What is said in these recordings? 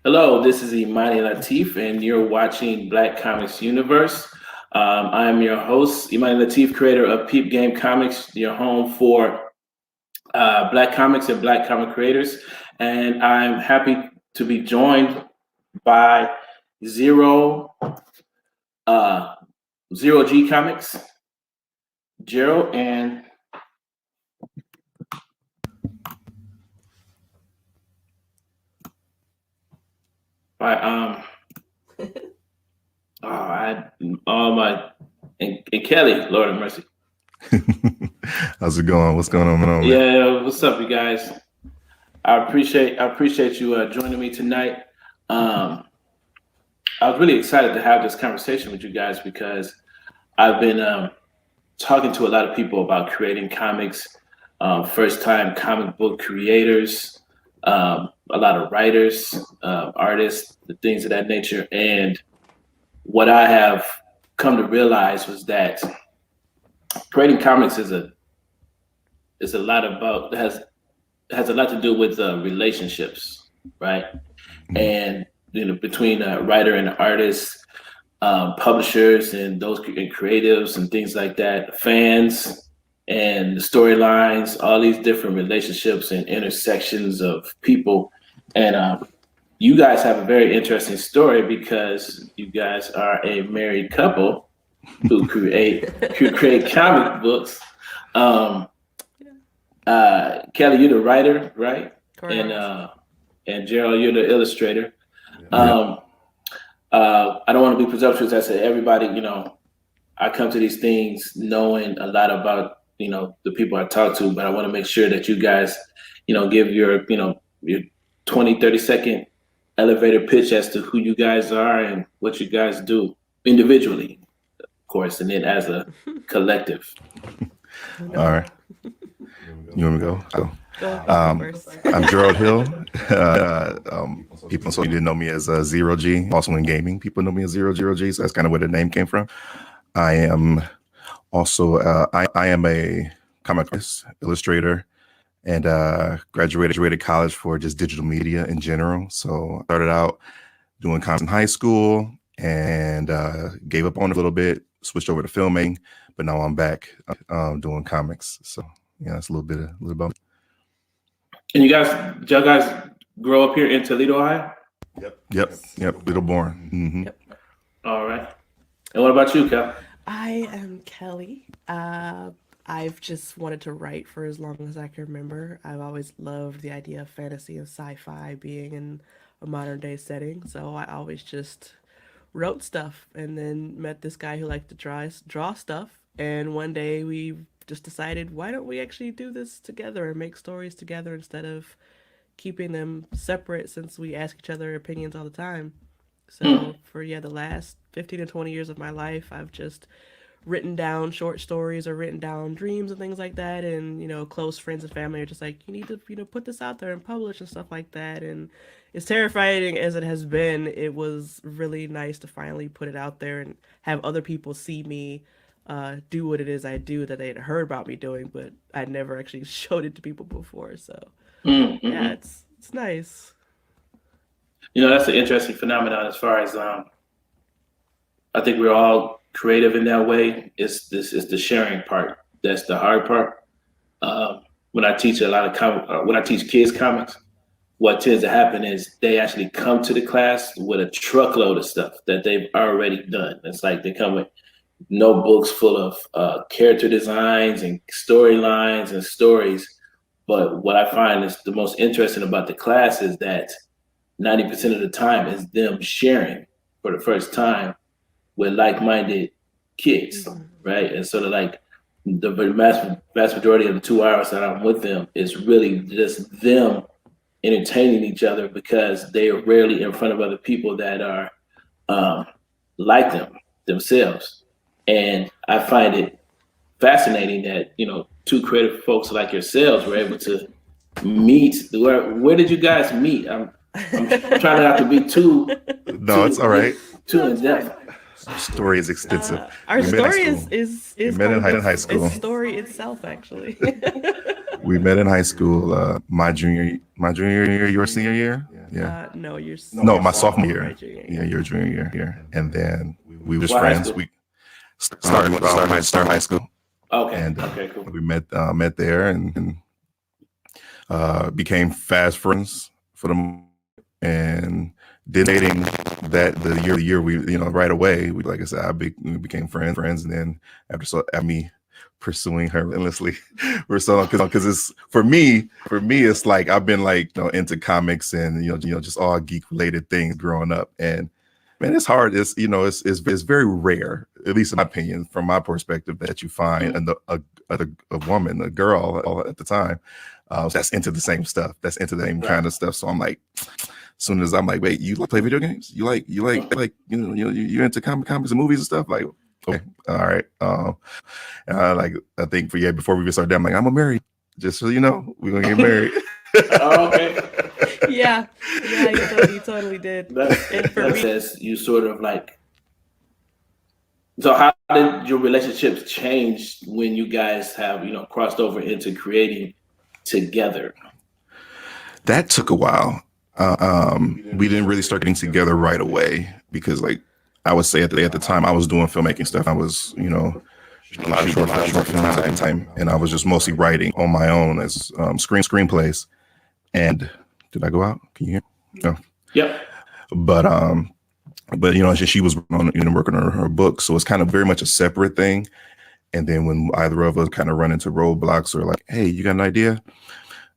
Hello, this is Imani and you're watching Black Comics Universe. I'm your host, Imani Latif, creator of Peep Game Comics, your home for Black comics and Black comic creators. And I'm happy to be joined by Xero-Gee Comix, Gerald and and Kelly, Lord of mercy. How's it going? What's going on, man? Yeah, what's up, you guys? I appreciate you joining me tonight. I was really excited to have this conversation with you guys because I've been talking to a lot of people about creating comics, first-time comic book creators, a lot of writers, artists, the things of that nature. And what I have come to realize was that creating comics has a lot to do with relationships, right? And between a writer and an artist, publishers and those and creatives and things like that, fans and the storylines, all these different relationships and intersections of people. And you guys have a very interesting story because you guys are a married couple who create comic books. Kelly, you're the writer, right? Correct. And Gerald, you're the illustrator. I don't want to be presumptuous. I said everybody, I come to these things knowing a lot about, the people I talk to, but I want to make sure that you guys, give your 20, 30 second elevator pitch as to who you guys are and what you guys do individually, of course, and then as a collective. All right. You want me to go? I'm Gerald Hill. People didn't know me as Xero-Gee. Also in gaming, people know me as Xero-Gee. So that's kind of where the name came from. I am also I am a comic artist, illustrator, and graduated college for just digital media in general. So I started out doing comics in high school and gave up on it a little bit, switched over to filming, but now I'm back doing comics. So yeah, that's a little about me. And did y'all guys grow up here in Toledo, Ohio? Yep. Little born. Mm-hmm. Yep. All right. And what about you, Kel? I am Kelly. I've just wanted to write for as long as I can remember. I've always loved the idea of fantasy and sci-fi being in a modern day setting. So I always just wrote stuff and then met this guy who liked to draw stuff. And one day we just decided, why don't we actually do this together and make stories together instead of keeping them separate, since we ask each other opinions all the time. So for the last 15 to 20 years of my life, I've just written down short stories or written down dreams and things like that. And, close friends and family are just like, you need to, put this out there and publish and stuff like that. And as terrifying as it has been, it was really nice to finally put it out there and have other people see me do what it is I do that they had heard about me doing, but I'd never actually showed it to people before. So yeah, it's nice. That's an interesting phenomenon as far as I think we're all creative in that way. It's the sharing part that's the hard part. When I teach when I teach kids comics, what tends to happen is they actually come to the class with a truckload of stuff that they've already done. It's like they come with notebooks full of character designs and storylines and stories. But what I find is the most interesting about the class is that 90% of the time is them sharing for the first time with like-minded kids, right? And so like the vast majority of the 2 hours that I'm with them is really just them entertaining each other because they are rarely in front of other people that are like them themselves. And I find it fascinating that, two creative folks like yourselves were able to meet. Where did you guys meet? I'm trying not to be too. No, it's all right. Too in depth. Our story is extensive. Our story is we met in high school. A story itself, actually. We met in high school. My junior year, your senior year. Yeah. No, my sophomore year. Yeah, your junior year here. And then we was What friends. We started high school. Okay. And okay, cool. we met there and became fast friends for the and dating that the year we right away we like I said we became friends, and then after me pursuing her relentlessly we're so because it's for me it's like I've been like into comics and just all geek related things growing up, and man, it's hard. It's it's very rare, at least in my opinion, from my perspective, that you find a woman, a girl at the time that's into the same stuff, that's into the same kind of stuff. So I'm like, as soon as I'm like, wait, you play video games? You like you're into comics and movies and stuff? Like, okay, all right. And I think before we even started, I'm like, I'm gonna marry. Just so you know, we're gonna get married. Oh, okay. Yeah, you totally did. And for me, says you sort of like. So how did your relationships change when you guys have crossed over into creating together? That took a while. We didn't really start getting together right away because, like, I would say at the time I was doing filmmaking stuff. I was, a lot of short films at the time, and I was just mostly writing on my own as screenplays. And did I go out? Can you hear? No. Yep. But she was working on her book, so it's kind of very much a separate thing. And then when either of us kind of run into roadblocks or like, hey, you got an idea?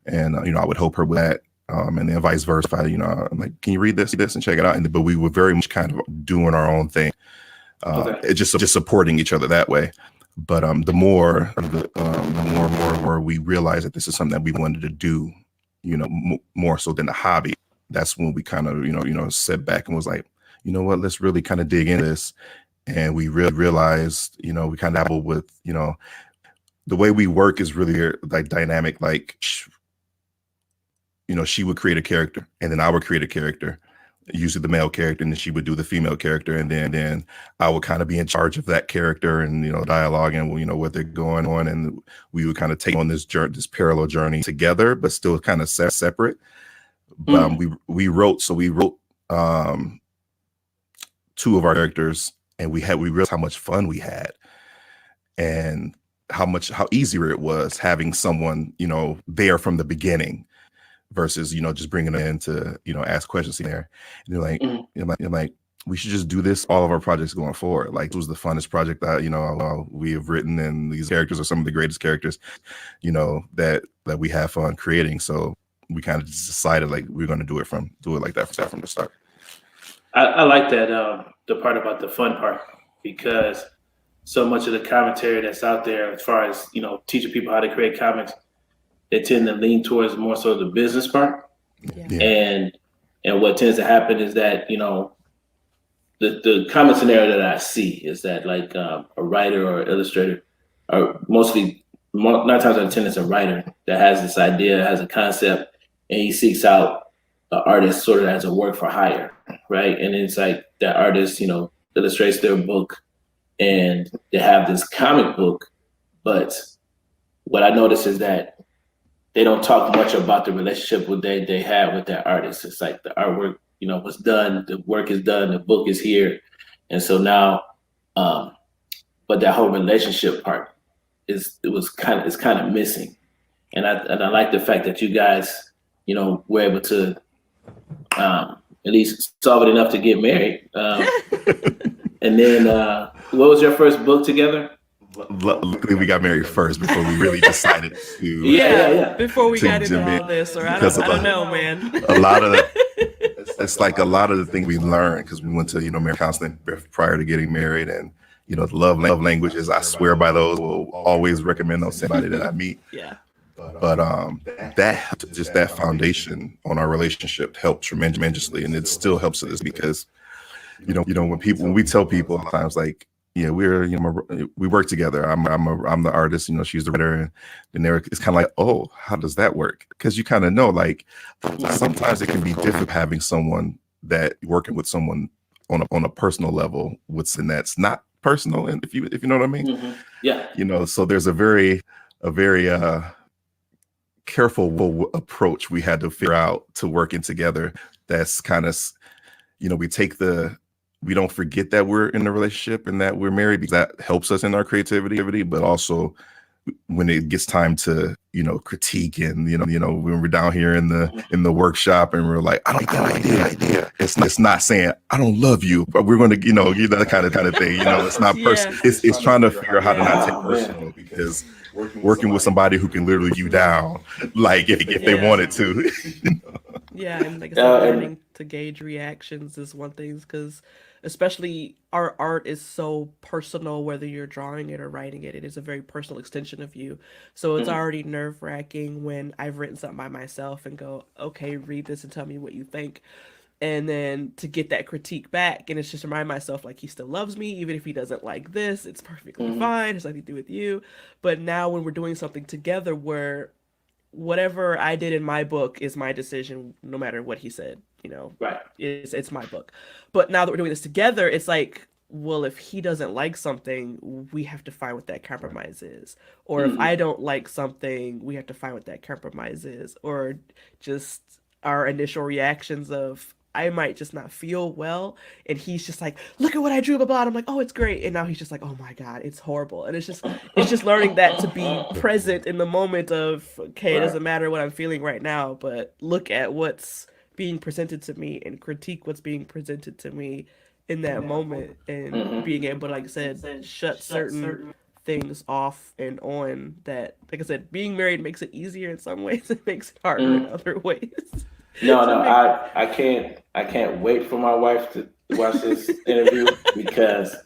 And I would help her with that. And then vice versa. I'm like, can you read this and check it out? But we were very much kind of doing our own thing. It's just supporting each other that way. But the more we realized that this is something that we wanted to do, more so than a hobby, that's when we kind of sat back and was like, you know what, let's really kind of dig into this. And we really realized, we kind of dabble with, the way we work is really like dynamic. Like, she would create a character and then I would create a character, usually the male character, and then she would do the female character. And then I would kind of be in charge of that character and, dialogue and, what they're going on. And we would kind of take on this parallel journey together, but still kind of separate. But we wrote two of our characters, and we realized how much fun we had and how easier it was having someone, there from the beginning versus, just bringing them in to, ask questions there. And they're like, I'm like, we should just do this, all of our projects going forward. Like, it was the funnest project that, we have written, and these characters are some of the greatest characters, that we have fun creating. So we kind of just decided like we're going to do it like that from the start. I like that the part about the fun part, because so much of the commentary that's out there as far as teaching people how to create comics, they tend to lean towards more so the business part. Yeah. And what tends to happen is that the common scenario that I see is that like a writer or illustrator, or mostly 9 times out of 10 it's a writer that has this idea, has a concept, and he seeks out an artist sort of as a work for hire, right? And it's like that artist, illustrates their book and they have this comic book, but what I notice is that they don't talk much about the relationship they have with that artist. It's like the artwork, was done, the work is done, the book is here. And so now, but that whole relationship part is kind of missing. And I like the fact that you guys we're able to at least solve it enough to get married. And then, what was your first book together? Luckily, we got married first before we really decided to. Yeah. Before we got into all this, or I don't know, man. A lot of it's like a lot of the things we learned because we went to marriage counseling prior to getting married, and the love languages. I swear by those. Will always recommend those to somebody that I meet. Yeah. But that foundation on our relationship helped tremendously, and it still helps us because when we tell people a lot of times, like, we work together. I'm the artist, she's the writer, and it's kind of like, oh, how does that work? Because you kind of know, like, sometimes it can be difficult having someone that working with someone on a personal level and that's not personal, and if you know what I mean. Mm-hmm. Yeah. So there's a very careful approach we had to figure out to working together. That's kind of, we don't forget that we're in a relationship and that we're married, because that helps us in our creativity, but also when it gets time to, critique, and, when we're down here in the workshop and we're like, I don't like that idea. It's not saying I don't love you, but we're going to, that kind of thing. It's not personal. It's trying to figure out how to not take personal, because working with somebody who can literally you down, like if they wanted to. Yeah, and like I said, learning to gauge reactions is one thing, because especially our art is so personal, whether you're drawing it or writing it. It is a very personal extension of you. So it's already nerve-wracking when I've written something by myself and go, okay, read this and tell me what you think. And then to get that critique back, and it's just remind myself, like, he still loves me, even if he doesn't like this, it's perfectly fine. It's nothing to do with you. But now when we're doing something together where whatever I did in my book is my decision, no matter what he said, right. It's my book. But now that we're doing this together, it's like, well, if he doesn't like something, we have to find what that compromise is. Or if I don't like something, we have to find what that compromise is. Or just our initial reactions of, I might just not feel well, and he's just like, look at what I drew, blah blah. And I'm like, oh, it's great. And now he's just like, oh my God, it's horrible. And it's just learning that to be present in the moment of, okay, it doesn't matter what I'm feeling right now, but look at what's being presented to me and critique what's being presented to me in that moment, and being able to, like I said, shut certain things off and on. That, like I said, being married makes it easier in some ways, it makes it harder in other ways. No, I can't wait for my wife to watch this interview, because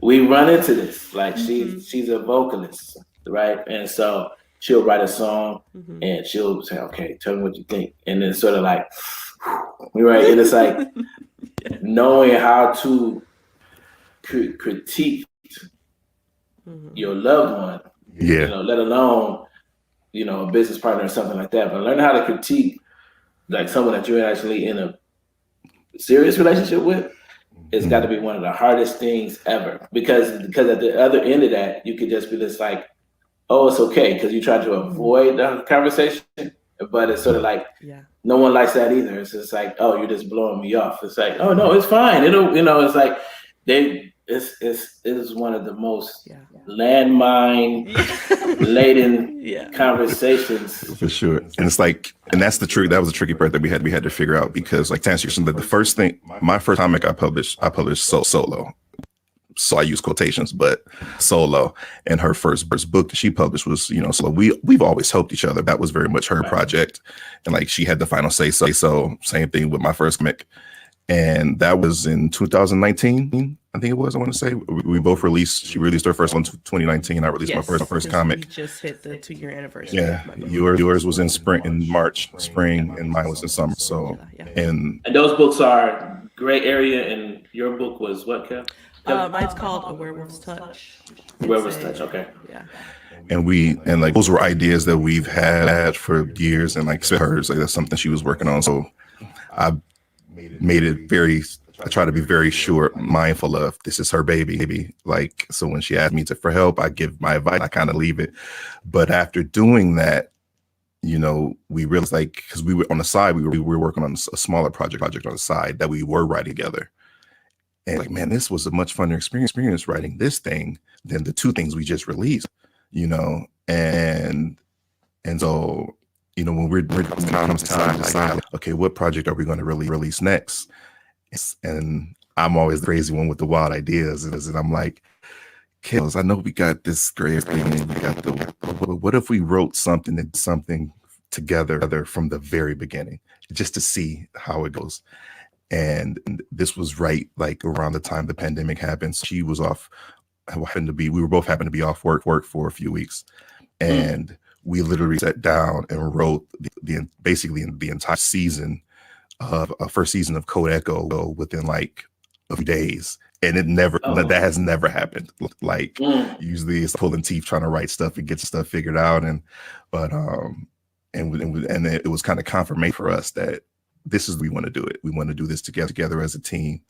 we run into this. Like, she's a vocalist, right? And so she'll write a song and she'll say, okay, tell me what you think. And then sort of like, right? And it's like knowing how to critique your loved one, let alone, a business partner or something like that. But learn how to critique, like, someone that you're actually in a serious relationship with, it's got to be one of the hardest things ever, because at the other end of that, you could just be just like, oh, it's okay, because you try to avoid the conversation, but it's sort of like, no one likes that either. It's just like, oh, you're just blowing me off. It's like, oh no, it's fine. It's like it is one of the most landmine laden conversations, for sure. And it's like, and that's the truth. That was the tricky part that we had to figure out, because, like, to answer your question, that the first thing, my first comic I published solo. So I use quotations, but solo. And her first book that she published was, so we've always helped each other. That was very much her project, and like, she had the final say. So same thing with my first comic, and that was in 2019. I think it was. I want to say we both released. She released her first one in 2019. I released my first comic. We just hit the 2-year anniversary. Yeah, yours was in March, and mine was in summer. So and those books are gray area, and your book was what, Kev? Mine's called A Werewolf's Touch. Werewolf's Touch, okay. Yeah. And like, those were ideas that we've had for years, and like hers, like, that's something she was working on. So I made it I try to be very mindful of, this is her baby. Like, so when she asked me for help, I give my advice, I kind of leave it. But after doing that, we realized, like, because we were on the side, we were working on a smaller project on the side that we were writing together. And like, man, this was a much funner experience writing this thing than the 2 things we just released, and so when we're comes time to decide, okay, what project are we going to release next? And I'm always the crazy one with the wild ideas, and I'm like, Kills, I know we got this great thing, and we got what if we wrote something together from the very beginning, just to see how it goes. And this was right like around the time the pandemic happened. So she was off, we were both happened to be off work for a few weeks, and we literally sat down and wrote basically the entire season of first season of Code Echo within like a few days. And that has never happened. Like usually it's pulling teeth trying to write stuff and get stuff figured out. And it was kind of confirmation for us that this is we want to do it. We want to do this together as a team,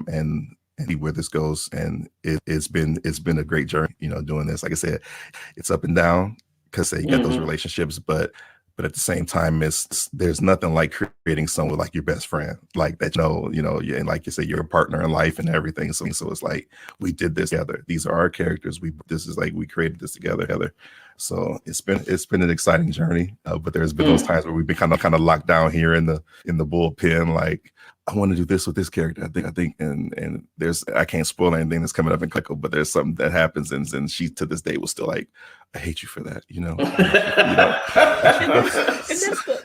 and see where this goes. And it's been a great journey, doing this. Like I said, it's up and down because you got those relationships, but at the same time, there's nothing like creating someone like your best friend, like that, and like you say, you're a partner in life and everything. So it's like, we did this together. These are our characters. We created this together. So it's been an exciting journey. But there's been those times where we've been kind of locked down here in the bullpen. Like, I want to do this with this character. I think, and I can't spoil anything that's coming up in Clickle, but there's something that happens, and she to this day was still like, I hate you for that, And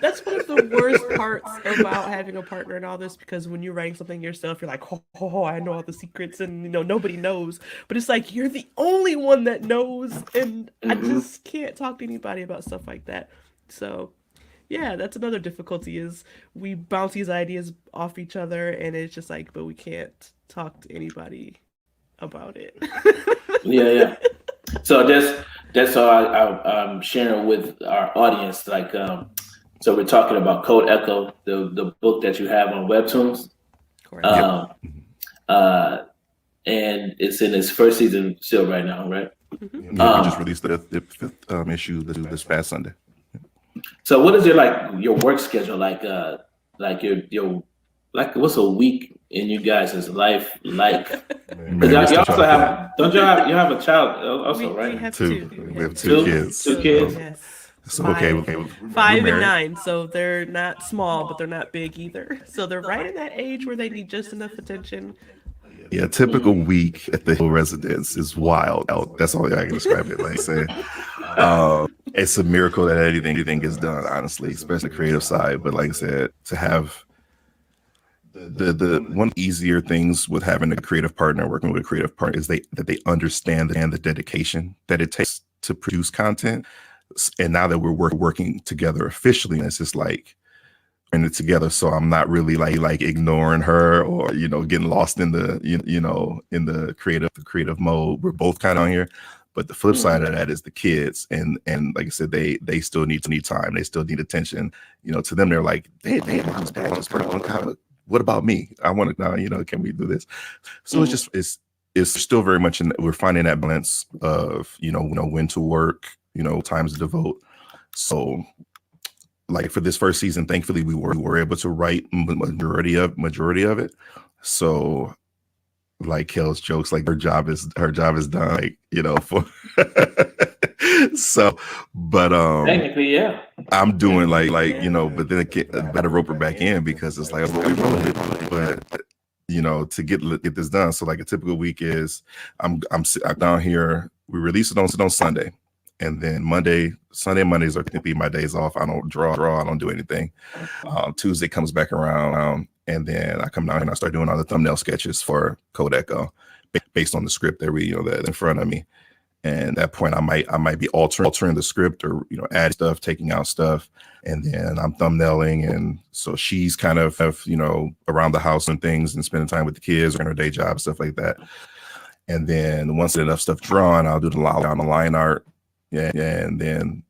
that's one of the worst parts about having a partner in all this, because when you're writing something yourself, you're like, oh, I know all the secrets, and nobody knows. But it's like you're the only one that knows, and I just can't talk to anybody about stuff like that. So yeah, that's another difficulty, is we bounce these ideas off each other, and it's just like, but we can't talk to anybody about it. Yeah. So that's all I'm sharing with our audience. Like, so we're talking about Code Echo, the book that you have on Webtoons. Correct. And it's in its first season still right now, right? We just released the fifth issue this past Sunday. So what is your work schedule like? Your what's a week in you guys' life like? Because y'all also have, don't you have a child also, right? We have two. two. We have two kids. Two kids. Yes. So 5 and 9, so they're not small, but they're not big either. So they're right in that age where they need just enough attention. Yeah, typical week at the Hill residence is wild. That's all I can describe it. Like I said, it's a miracle that anything gets done, honestly, especially the creative side. But like I said, to have the one easier things with having a creative partner, working with a creative partner, is that they understand the dedication that it takes to produce content. And now that we're working together officially, it's just like in it together. So I'm not really like ignoring her or getting lost in the in the creative mode. We're both kind of on here, but the flip side of that is the kids, and like I said, they still need time. They still need attention. To them, they're like, hey, mom's dad just put on cover. What about me? I want to know. Can we do this? So it's still very much we're finding that balance of when to work, times to devote. So, like for this first season, thankfully we were able to write majority of it. So, like Kel's jokes, like her job is done. Like for so, but technically, yeah, I'm doing like but then I better rope her back in, because it's like we wrote it, but to get this done. So like a typical week is I'm down here. We release it on Sunday. And then Sunday, Mondays are typically my days off. I don't draw. I don't do anything. Tuesday comes back around, and then I come down here and I start doing all the thumbnail sketches for Code Echo, based on the script that that's in front of me. And at that point, I might be altering the script, or add stuff, taking out stuff, and then I'm thumbnailing. And so she's kind of around the house and things, and spending time with the kids, or her day job, stuff like that. And then once enough stuff drawn, I'll do the line art. Yeah, and then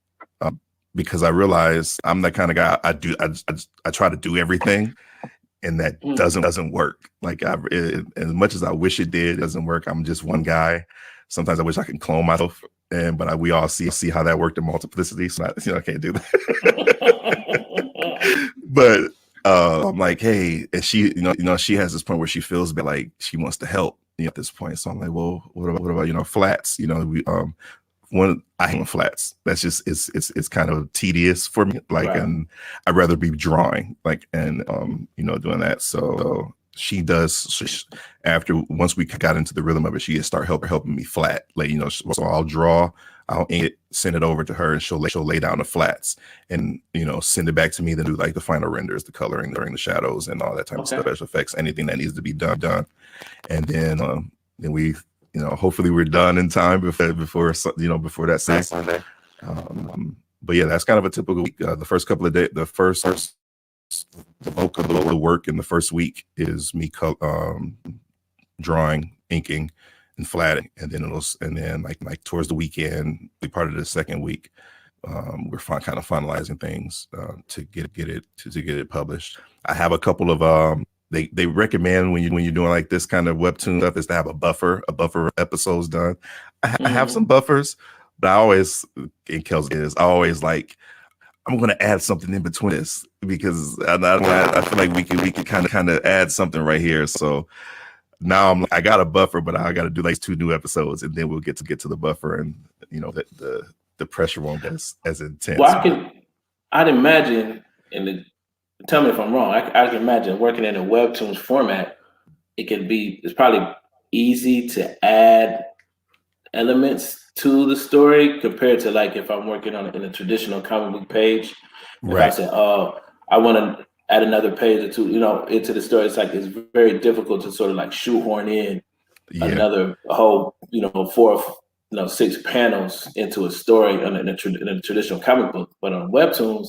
because I realize I'm that kind of guy, I try to do everything, and that doesn't work. Like as much as I wish it did, it doesn't work. I'm just one guy. Sometimes I wish I can clone myself, but we all see how that worked in multiplicity. So I can't do that. But I'm like, hey, and she, she has this point where she feels like she wants to help at this point. So I'm like, well, what about flats? one, I hate flats. That's just it's kind of tedious for me. Like, Right. and I'd rather be drawing, like, and doing that. So she does. After once we got into the rhythm of it, she just started helping me flat. Like, so I'll draw, I'll ink it, send it over to her, and she'll lay down the flats, and send it back to me. Then do like the final renders, the coloring, during the shadows, and all that type of stuff, special effects, anything that needs to be done. And then we, hopefully we're done in time before that Sunday. But yeah, that's kind of a typical week. The first couple of days, the bulk of the work in the first week is me drawing, inking, and flatting, and then like towards the weekend, part of the second week, we're kind of finalizing things to get it published. I have a couple of they recommend when you're doing like this kind of webtoon stuff is to have a buffer of episodes done. I have some buffers, but I always, in Kel's is, I always like, I'm going to add something in between this because I feel like we could kind of add something right here. So now I got a buffer, but I got to do like 2 new episodes, and then we'll get to the buffer, and the pressure won't be as intense. Well, I'd imagine, tell me if I'm wrong, I can imagine working in a webtoons format, it's probably easy to add elements to the story compared to like if I'm working in a traditional comic book page. If I say, oh, I want to add another page or 2, into the story, it's very difficult to sort of like shoehorn in another whole, 4 or 6 panels into a story in a traditional comic book. But on webtoons,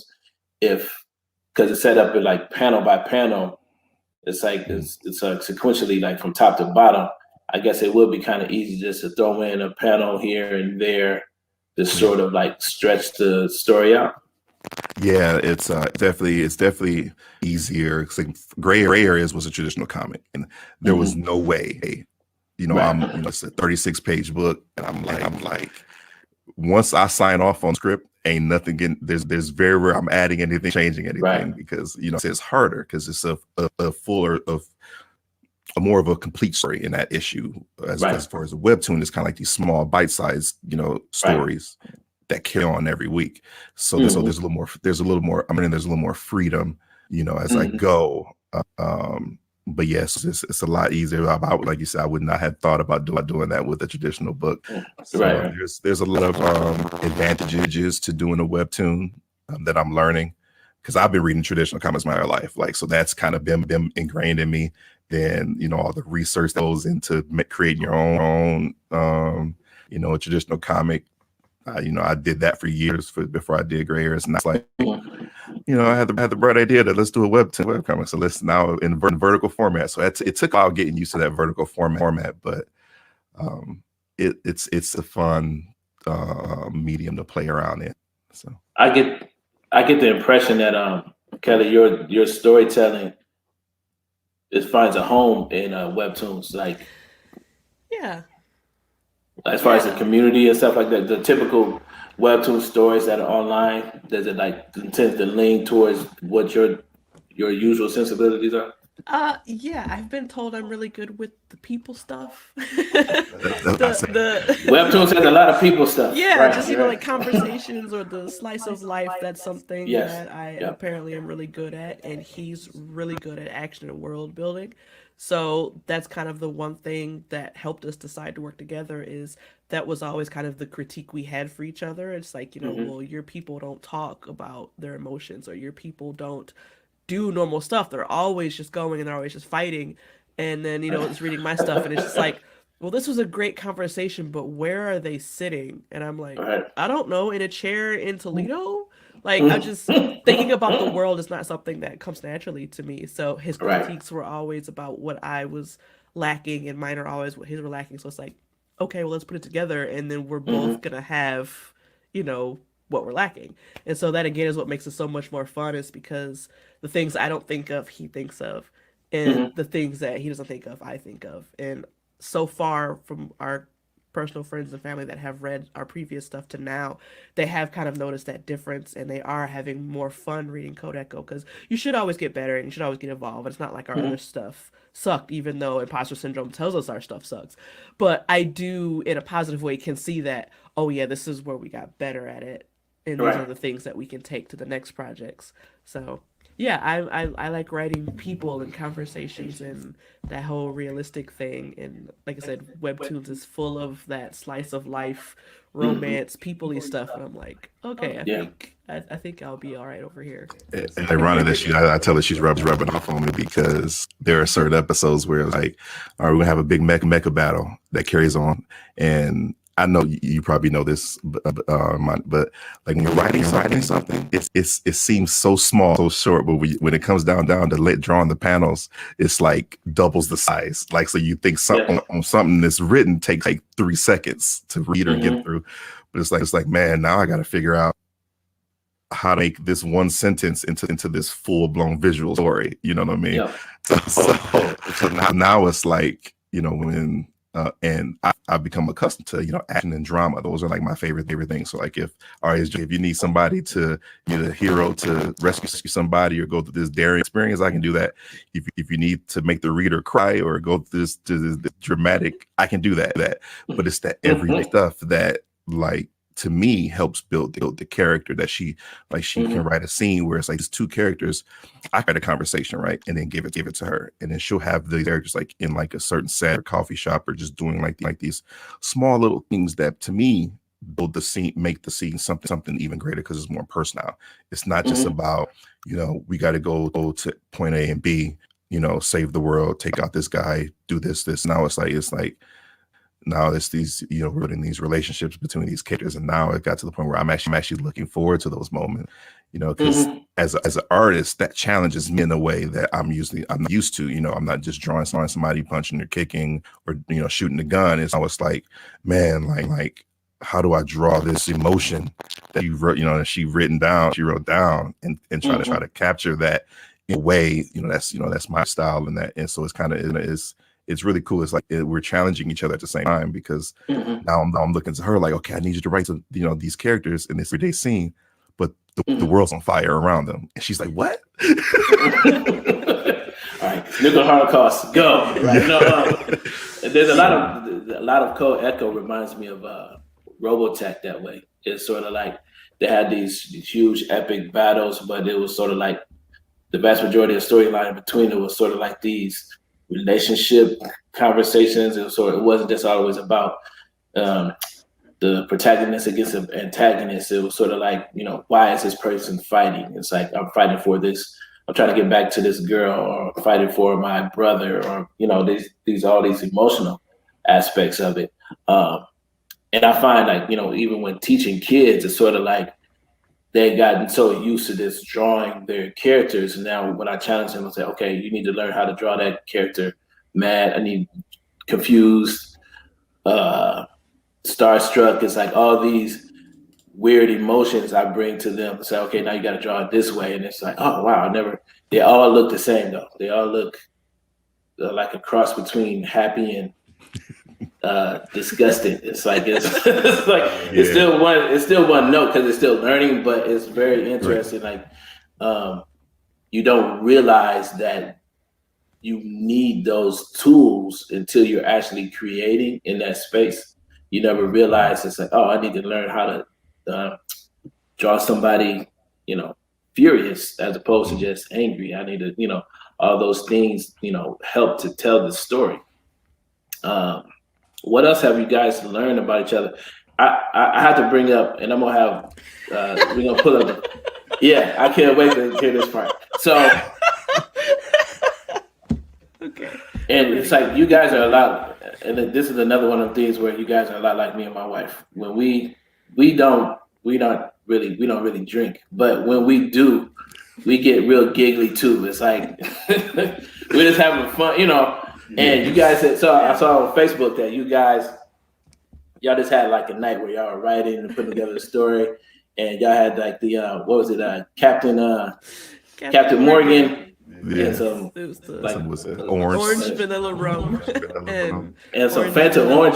because it's set up in like panel by panel, it's like it's like sequentially, like from top to bottom. I guess it would be kind of easy just to throw in a panel here and there to sort of like stretch the story out. Yeah, it's definitely easier. Like Gray Areas was a traditional comic, and there was no way, it's a 36-page book, and I'm like, once I sign off on script, ain't nothing getting. There's very rare I'm adding anything, changing anything, because it's harder because it's a fuller of a more of a complete story in that issue. As far as a webtoon, it's kind of like these small bite-sized stories that carry on every week. So there's a little more. I mean, there's a little more freedom, as I go. But yes, it's a lot easier. Like you said, I would not have thought about doing that with a traditional book. So there's a lot of advantages to doing a webtoon that I'm learning, because I've been reading traditional comics my whole life. Like, so that's kind of been ingrained in me. Then all the research that goes into creating your own a traditional comic. I did that for years before I did Gray Areas, and that's like, I had the bright idea that let's do a webcomic. So let's now in vertical format. So it took a while getting used to that vertical format, but it's a fun medium to play around in. So I get the impression that Kelly, your storytelling finds a home in webtoons, like as far as the community and stuff like that. The typical webtoon stories that are online, does it like tend to lean towards what your usual sensibilities are? Yeah, I've been told I'm really good with the people stuff. Webtoons has a lot of people stuff. Yeah, just like conversations or the slice of life. That's something that I apparently am really good at, and he's really good at action and world building. So that's kind of the one thing that helped us decide to work together. Is that was always kind of the critique we had for each other. It's like, well, your people don't talk about their emotions, or your people don't do normal stuff. They're always just going and they're always just fighting. And then, it's reading my stuff, and it's just like, well, this was a great conversation, but where are they sitting? And I'm like, I don't know, in a chair in Toledo? Like, I'm just thinking about the world is not something that comes naturally to me. So his critiques were always about what I was lacking, and mine are always what his were lacking. So it's like, okay, well, let's put it together, and then we're both going to have, what we're lacking. And so that, again, is what makes it so much more fun, is because the things I don't think of, he thinks of, and the things that he doesn't think of, I think of. And so far from our personal friends and family that have read our previous stuff to now, they have kind of noticed that difference, and they are having more fun reading Code Echo, because you should always get better and you should always get involved. It's not like our other stuff sucked, even though imposter syndrome tells us our stuff sucks. But I do, in a positive way, can see that, oh yeah, this is where we got better at it, and these are Right. the things that we can take to the next projects. So yeah, I like writing people and conversations and that whole realistic thing. And like I said, Webtoons is full of that slice of life, Hmm. romance, peoply stuff. And I'm like, okay, Yeah. I think I'll be all right over here. It's ironic that I tell her she's rubbing off on me because there are certain episodes where like, all right, we're gonna have a big mecha battle that carries on, and I know you probably know this, but like when you're writing something, it seems so small, so short, but when it comes down to drawing the panels, it's like doubles the size. Like so, you think something Yes. on something that's written takes like 3 seconds to read or get Hmm. through, but it's like man, now I got to figure out how to make this one sentence into this full blown visual story. You know what I mean? Yeah. So now it's like, when and I've become accustomed to, action and drama. Those are like my favorite things. So like if you need somebody to, a hero to rescue somebody or go through this daring experience, I can do that. If you need to make the reader cry or go through this dramatic, I can do that. But it's that everyday stuff that like to me helps build the character that she can write a scene where it's like these two characters. I had a conversation, right, and then give it to her, and then she'll have the characters like in like a certain set or coffee shop or just doing like these small little things that to me build the scene, make the scene something even greater because it's more personal. It's not just about we got to go to point A and B, save the world, take out this guy, do this. Now it's like now it's these, we're putting these relationships between these characters, and now it got to the point where I'm actually looking forward to those moments, because as an artist, that challenges me in a way that I'm used to. I'm not just drawing somebody punching or kicking or shooting the gun. It's always like, man, like how do I draw this emotion that you wrote, that she wrote down, and try to capture that in a way, that's my style, and so it's kind of it's really cool. It's like we're challenging each other at the same time, because now I'm looking to her like, okay, I need you to write some, these characters in this everyday scene, but the world's on fire around them, and she's like, what? All right, nuclear holocaust, go. Right. There's a lot of Code Echo reminds me of Robotech that way. It's sort of like they had these huge epic battles, but it was sort of like the vast majority of the storyline in between it was sort of like these relationship conversations. It wasn't just always about the protagonist against the antagonist. It was sort of like, why is this person fighting? It's like, I'm fighting for this. I'm trying to get back to this girl, or I'm fighting for my brother, or, these all these emotional aspects of it. And I find like, even when teaching kids, it's sort of like they've gotten so used to this drawing their characters. And now when I challenge them, I say, okay, you need to learn how to draw that character mad. I need confused, starstruck. It's like all these weird emotions I bring to them. Say, okay, now you got to draw it this way. And it's like, oh, wow, they all look the same though. They all look like a cross between happy and disgusting. It's like it's like it's still one note because it's still learning, but it's very interesting. Right. Like you don't realize that you need those tools until you're actually creating in that space. You never realize it's like, oh, I need to learn how to draw somebody, furious as opposed to just angry. I need to, all those things, help to tell the story. What else have you guys learned about each other? I have to bring up, and I'm gonna have we're gonna pull up. Yeah, I can't wait to hear this part. So, okay, and it's like you guys are a lot, and this is another one of the things where you guys are a lot like me and my wife. When we don't really drink, but when we do, we get real giggly too. It's like we're just having fun, And you guys said, so I saw on Facebook that y'all just had like a night where y'all were writing and putting together a story, and y'all had like the what was it, Captain Morgan Yeah. and some It was the like Was it orange? orange vanilla rum and some orange Fanta vanilla- orange,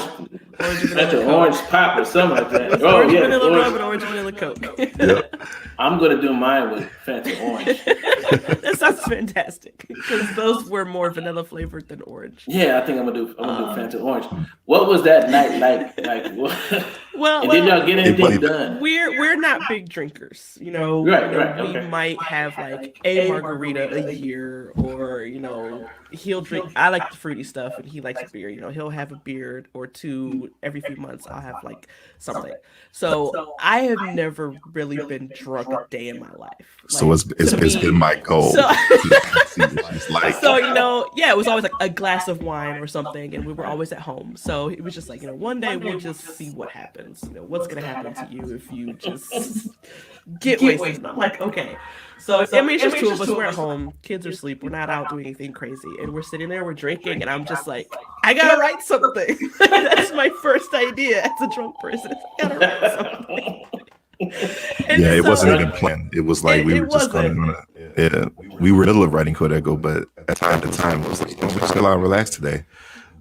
orange Fanta vanilla Coke. orange pop or something like It that. was Oh orange yeah, vanilla orange. rum and orange vanilla Coke. Yep. I'm gonna do mine with Fanta orange. That sounds fantastic because those were more vanilla flavored than orange. Yeah, I think I'm gonna do Fanta orange. What was that night like? Like, what? Well, And did y'all get anything wasn't- done? we're not big drinkers, Right, we okay. might have like a margarita a year, or he'll drink. I like the fruity stuff, and he likes beer. He'll have a beer or two every few months. I'll have like something. So I have never really been drunk a day in my life. So it's been my goal. So- to see what she's like. So it was always like a glass of wine or something, and we were always at home. So it was just like one day we'll just see what happens. What's gonna happen to you if you just get wasted? And I'm like, okay. So it's just two of us. We're at home. Kids are asleep. We're not out doing anything crazy, and we're sitting there. We're drinking, and I'm just like, I gotta write something. That's my first idea as a drunk person. I gotta write something. And Yeah, it so- wasn't even planned. It was like we It were just wasn't. gonna. Yeah, we were in the middle of writing Codeco, but at the time it was like, we're just gonna relax today.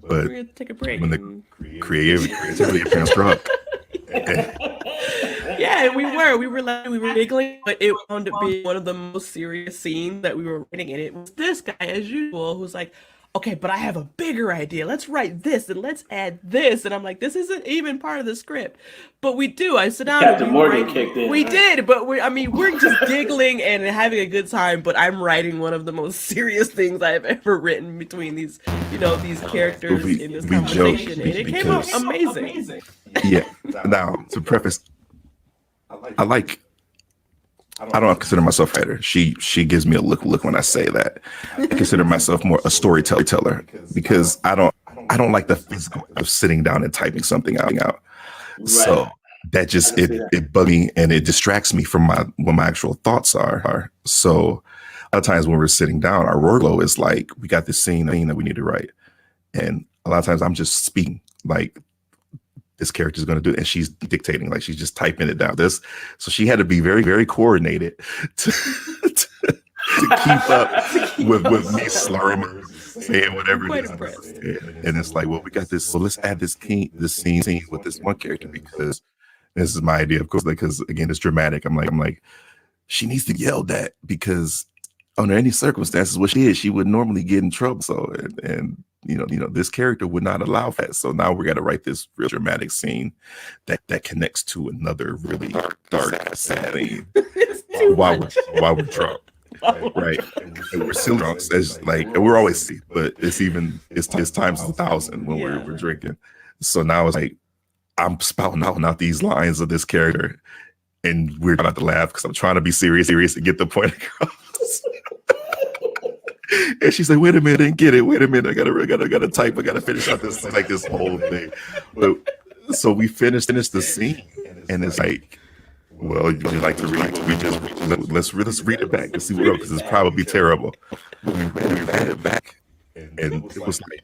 We're But gonna take a break. when the and- creativity appearance struck, Yeah, and we were giggling, but it wound up being one of the most serious scenes that we were writing, and it was this guy, as usual, who's like, okay, but I have a bigger idea. Let's write this and let's add this. And I'm like, this isn't even part of the script. But we do. I sit down Captain and Morgan kicked in. We did, but we're just giggling and having a good time, but I'm writing one of the most serious things I've ever written between these characters in this we conversation. joke And it came out because- amazing. yeah. Now to preface, I don't consider myself a writer. She gives me a look when I say that. I consider myself more a storyteller because I don't like the physical of sitting down and typing something out. So that just it bugs me and it distracts me from what my actual thoughts are. So a lot of times when we're sitting down, our workflow is like we got this scene that we need to write, and a lot of times I'm just speaking like this character is going to do it, and she's dictating, like she's just typing it down. So she had to be very, very coordinated to keep up with me slurring, saying whatever Quite it is. impressed. And it's like, well, we got this. So let's add this scene with this one character because this is my idea, of course. Because again, it's dramatic. I'm like, she needs to yell that because under any circumstances, what she would normally get in trouble. So and this character would not allow that. So now we got to write this real dramatic scene that connects to another really dark, sad scene It's too while much. we're drunk, right? And we're still drunk, as like and we're always sick, but it's times 1,000 when we're drinking. So now it's like I'm spouting out these lines of this character, and we're trying not to laugh because I'm trying to be serious and get the point across. And she's like, "Wait a minute, I didn't get it. Wait a minute, I gotta type. I gotta finish out this whole thing." But so we finished the scene, and it's like, well, would you like to read? Let's read it back to see what because it's probably terrible. We read it back, and it was like,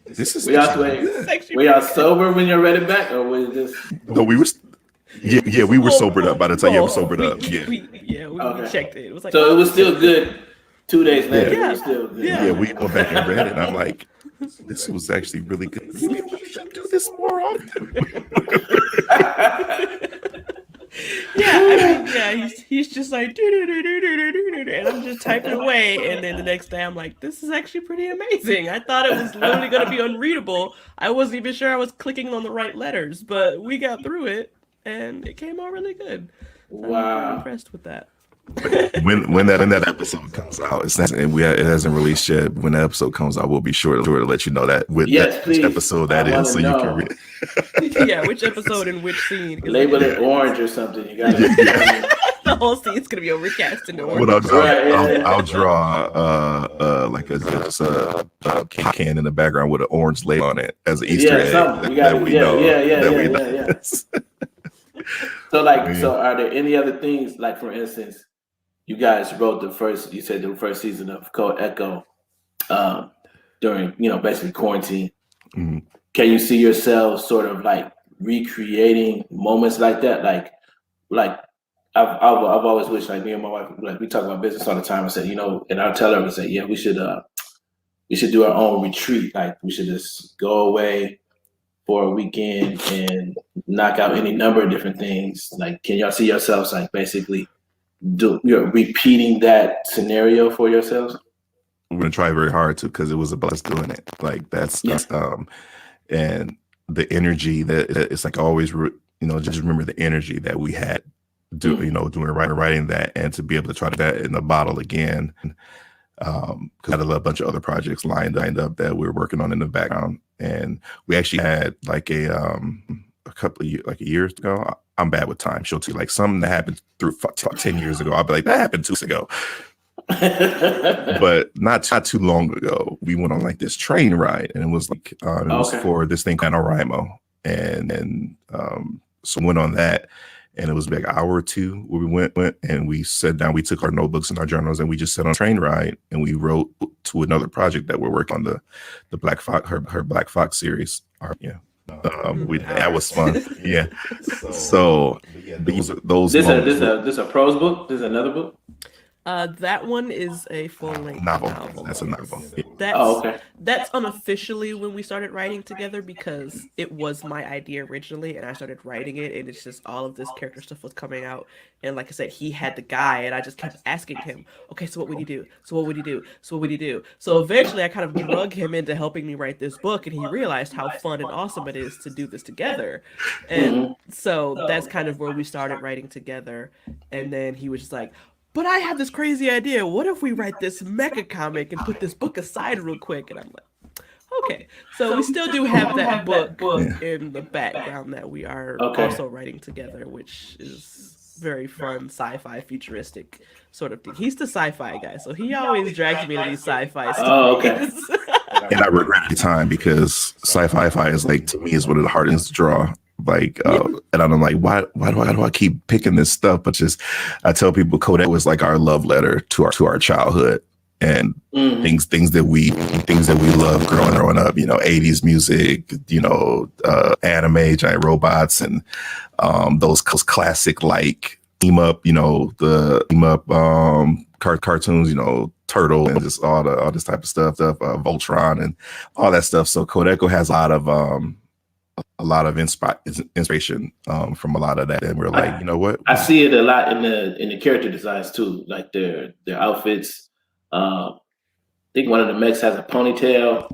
this is. Were y'all sober when you read it back, or was this? No, we were. Yeah, we were sobered up by the time. Yeah, we sobered up. Yeah. We checked it. It was like, So it was still good. 2 days later, Yeah. it was still good. Yeah. Yeah, we went back and read it, and I'm like, this was actually really good. Maybe we should do this more often. He's just like, "Do-do-do-do-do-do-do-do," and I'm just typing away, and then the next day I'm like, this is actually pretty amazing. I thought it was literally going to be unreadable. I wasn't even sure I was clicking on the right letters, but we got through it, and it came out really good. So I'm Wow. pretty impressed with that. When that episode comes out, it hasn't released yet. When that episode comes out, we'll be sure to let you know that which episode that I is, so wanna you can know. read. Yeah, which episode and which scene? 'Cause Label it orange or something. You got the whole scene's gonna be overcast into orange. What Right. I'll draw like a can in the background with an orange label on it as an Easter egg. something. You that gotta- we yeah, know. yeah, that we yeah, know. yeah. So are there any other things, like for instance, you guys wrote the first season of Code Echo during, basically quarantine. Mhm. Can you see yourselves sort of like recreating moments like that? Like I've always wished, like, me and my wife, like, we talk about business all the time. I said, and I'll tell her, I say, yeah, we should do our own retreat. Like, we should just go away for a weekend and knock out any number of different things. Like, can y'all see yourselves, like, basically repeating that scenario for yourselves? We're gonna try very hard to, because it was a blast doing it. Like, that's and the energy that it's like always, just remember the energy that we had doing writing that, and to be able to try that in the bottle again. Because I had a bunch of other projects lined up that we were working on in the background, and we actually had like a couple of years, like a year ago. I'm bad with time. She'll tell you, like, something that happened 10 years ago. I'll be like, that happened 2 weeks ago. But not too long ago, we went on like this train ride, and it was like it was for this thing called NaNoWriMo, and so went on that, and it was like an hour or two where we went and we sat down. We took our notebooks and our journals, and we just sat on a train ride, and we wrote to another project that we're working on, the Black Fox, her Black Fox series. That was fun. Yeah. So those. This a prose book. This is another book. That one is a full-length novel. That's a novel. That's unofficially when we started writing together, because it was my idea originally, and I started writing it, and it's just all of this character stuff was coming out. And like I said, he had the guy, and I just kept asking him, okay, so what would he do? So what would he do? So what would he do? So eventually I kind of drug him into helping me write this book, and he realized how fun and awesome it is to do this together. And so that's kind of where we started writing together. And then he was just like, but I have this crazy idea. What if we write this mecha comic and put this book aside real quick? And I'm like, okay. So we still do have that book in the background that we are also writing together, which is very fun, sci-fi, futuristic sort of thing. He's the sci-fi guy, so he always drags me to these sci-fi stories. And I regret the time, because sci-fi is, like, to me, is one of the hardest to draw. Like, and I'm like, why do I keep picking this stuff? But just, I tell people, Kodak was like our love letter to our childhood, and things that we love growing up. 80s music, anime, giant robots, and those classic, like, team up, the team up cartoons, Turtle, and just all this type of stuff, Voltron and all that stuff. So Codeco has a lot of inspiration from a lot of that, and we're like, you know what? I see it a lot in the character designs too, like their outfits. I think one of the mechs has a ponytail.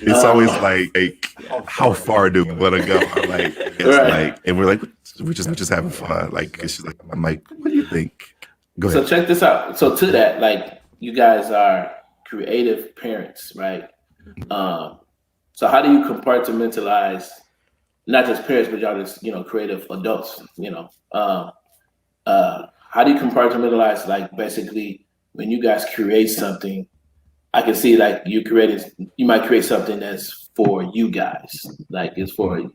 It's always like, how far do we want to go? Like, like, and we're like, we're just having fun. Like, it's just like, I'm like, what do you think? Go ahead. So check this out. So to that, like, you guys are creative parents, right? So how do you compartmentalize, not just parents, but y'all just, creative adults, how do you compartmentalize, like, basically when you guys create something? I can see, like, you might create something that's for you guys, like, it's for,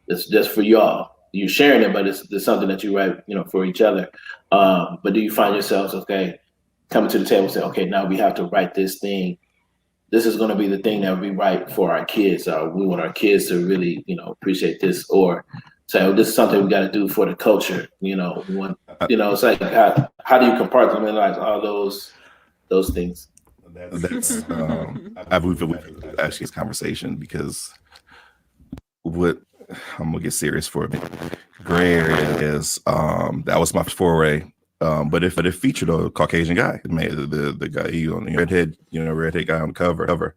it's just for y'all. You're sharing it, but it's something that you write, for each other. But do you find yourselves, coming to the table and say, okay, now we have to write this thing. This is going to be the thing that we write for our kids. We want our kids to really, appreciate this, or say, oh, this is something we got to do for the culture. We want, it's like, how do you compartmentalize all those things? That's we've actually this conversation, because what I'm gonna get serious for a minute. Gray area is that was my foray. But if it featured a Caucasian guy, the guy on the redhead guy on the cover.